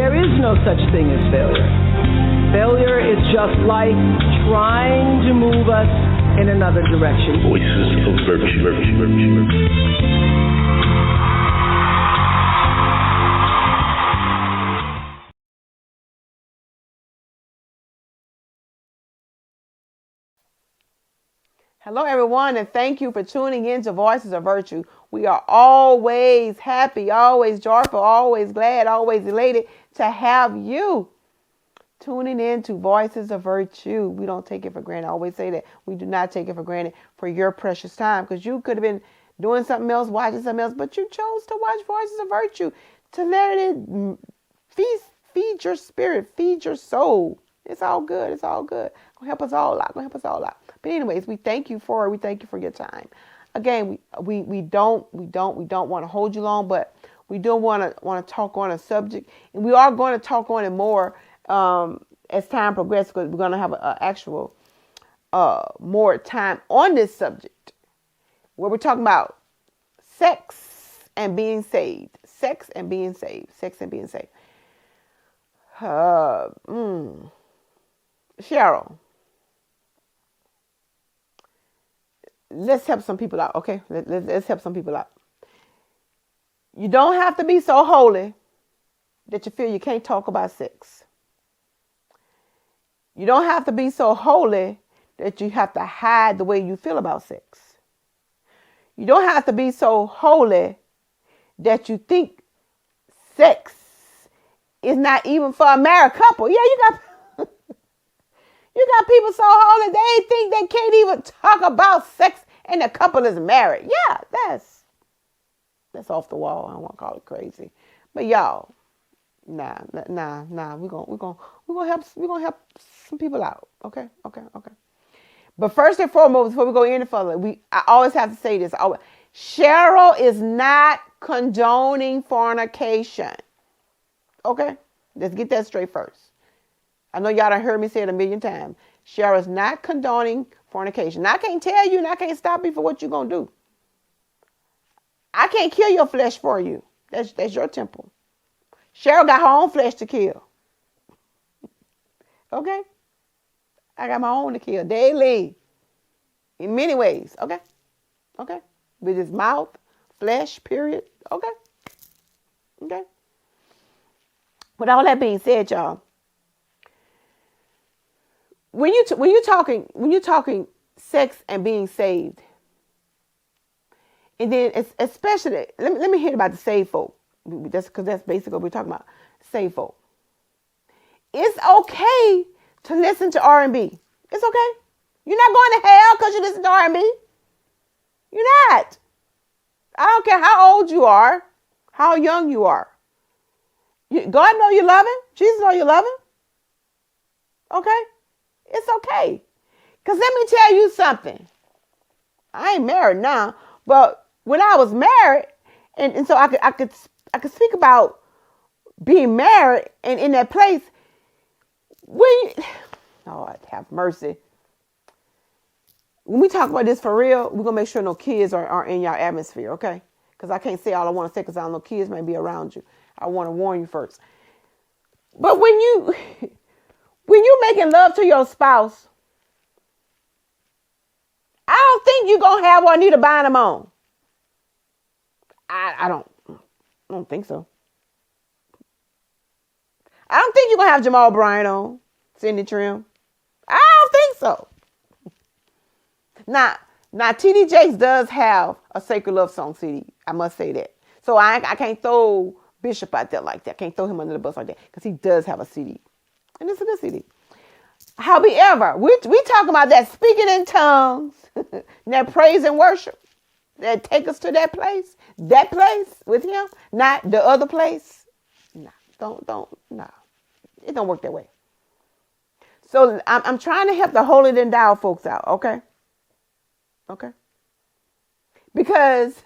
There is no such thing as failure. Failure is just life trying to move us in another direction. Voices of Virtue. Hello, everyone, and thank you for tuning in to Voices of Virtue. We are always happy, always joyful, always glad, always elated to have you tuning in to Voices of Virtue. We don't take it for granted. I always say that. We do not take it for granted for your precious time, because you could have been doing something else, watching something else, but you chose to watch Voices of Virtue, to let it feed your spirit, feed your soul. It's all good. It's all good. Gonna help us all out. But anyways, we thank you for your time. Again, we don't want to hold you long, but we do want to talk on a subject, and we are going to talk on it more as time progresses, because we're going to have an actual more time on this subject, where we're talking about sex and being saved. Cheryl, let's help some people out, okay? Let's help some people out. You don't have to be so holy that you feel you can't talk about sex. You don't have to be so holy that you have to hide the way you feel about sex. You don't have to be so holy that you think sex is not even for a married couple. Yeah, you got people so holy they think they can't even talk about sex and the couple is married. Yeah, that's off the wall. I don't want to call it crazy, but y'all, nah. We're gonna help some people out. Okay. But first and foremost, before we go any further, I always have to say this. Cheryl is not condoning fornication. Okay, let's get that straight first. I know y'all done heard me say it a million times. Cheryl is not condoning fornication. Now, I can't tell you and I can't stop you for what you're going to do. I can't kill your flesh for you. That's your temple. Cheryl got her own flesh to kill. Okay? I got my own to kill daily. In many ways. Okay? With his mouth, flesh, period. Okay? With all that being said, y'all, when you're talking sex and being saved, and then especially let me hear about the saved folk. That's because that's basically what we're talking about. Saved folk. It's okay to listen to R&B. It's okay. You're not going to hell because you listen to R&B. You're not. I don't care how old you are, how young you are. God know you love him. Jesus know you love him. Okay? It's okay. Because let me tell you something. I ain't married now, but when I was married, and so I could speak about being married and in that place, Lord have mercy. When we talk about this for real, we're going to make sure no kids are in your atmosphere, okay? Because I can't say all I want to say because I don't know kids may be around you. I want to warn you first. But when you making love to your spouse, I don't think you're going to have Juanita Bynum on. I don't think so. I don't think you're going to have Jamal Bryant on, Cindy Trim. I don't think so. Now T.D. Jakes does have a Sacred Love Song CD. I must say that. So I can't throw Bishop out there like that. I can't throw him under the bus like that because he does have a CD. And it's a good CD. However, we talking about that speaking in tongues, that praise and worship, that take us to that place with him, not the other place. No, it don't work that way. So I'm trying to help the holy and endowed folks out, okay? Because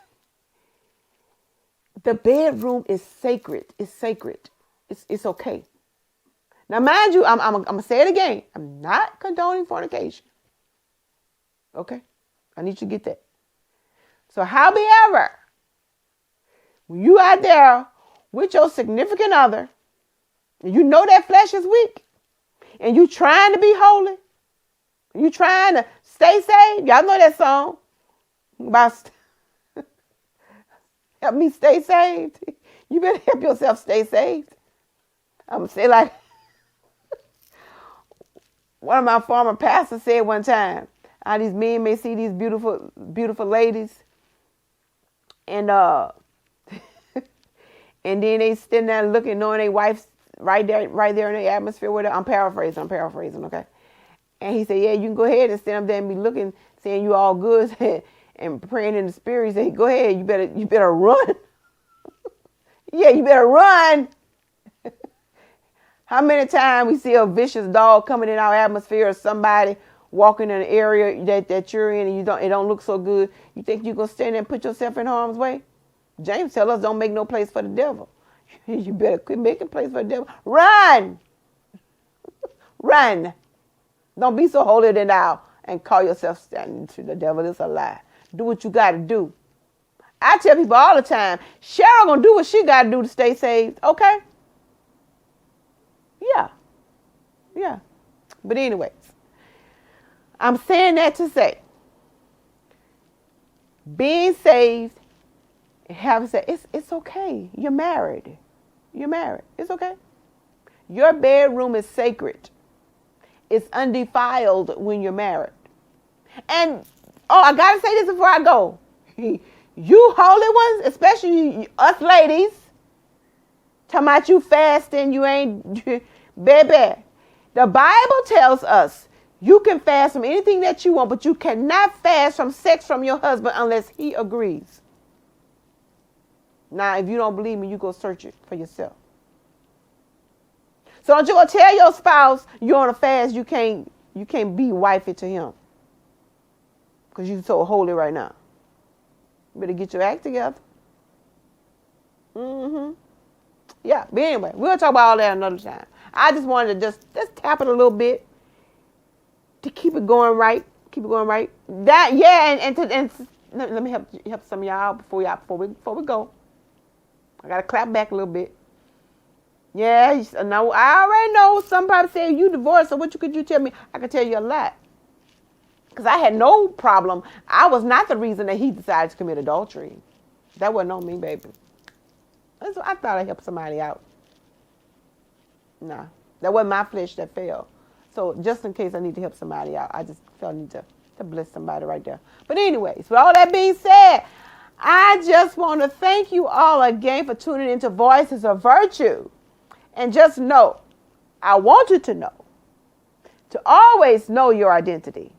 the bedroom is sacred. It's sacred. It's okay. Now, mind you, I'm going to say it again. I'm not condoning fornication. Okay? I need you to get that. So, however, when you out there with your significant other And you know that flesh is weak. And you trying to be holy. You trying to stay saved. Y'all know that song about help me stay saved. You better help yourself stay saved. I'm going to say like one of my former pastors said one time, how these men may see these beautiful, beautiful ladies and and then they standing there looking, knowing their wife's right there in the atmosphere with her. I'm paraphrasing, okay? And he said, yeah, you can go ahead and stand up there and be looking, saying you all good and praying in the spirit. He said, go ahead, you better run. Yeah, you better run. How many times we see a vicious dog coming in our atmosphere or somebody walking in an area that you're in and it don't look so good. You think you're going to stand there and put yourself in harm's way? James tells us don't make no place for the devil. You better quit making place for the devil. Run! Run! Don't be so holier than thou and call yourself standing to the devil. It's a lie. Do what you got to do. I tell people all the time, Cheryl going to do what she got to do to stay saved. Okay? Yeah. But anyways, I'm saying that to say, being saved, having said, it's okay. You're married. It's okay. Your bedroom is sacred. It's undefiled when you're married. And, I got to say this before I go. You holy ones, especially us ladies, talking about you fasting, you ain't, baby. The Bible tells us you can fast from anything that you want, but you cannot fast from sex from your husband unless he agrees. Now, if you don't believe me, you go search it for yourself. So don't you go tell your spouse you're on a fast, you can't be wifey to him. Because you're so holy right now. You better get your act together. Yeah, but anyway, we'll talk about all that another time. I just wanted to just tap it a little bit to keep it going right. That and let me help some of y'all before we go. I gotta clap back a little bit. Yeah, no, I already know. Somebody say you divorced, so what could you tell me? I could tell you a lot. Because I had no problem. I was not the reason that he decided to commit adultery. That wasn't on me, baby. I thought I'd help somebody out. Nah, that wasn't my flesh that fell. So just in case I need to help somebody out, I just felt I need to bless somebody right there. But anyways, with all that being said, I just want to thank you all again for tuning into Voices of Virtue. And just know, I want you to know, to always know your identity.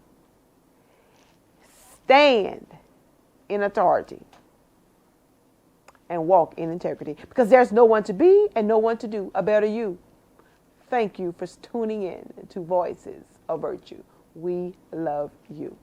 Stand in authority and walk in integrity, because there's no one to be and no one to do a better you. Thank you for tuning in to Voices of Virtue. We love you.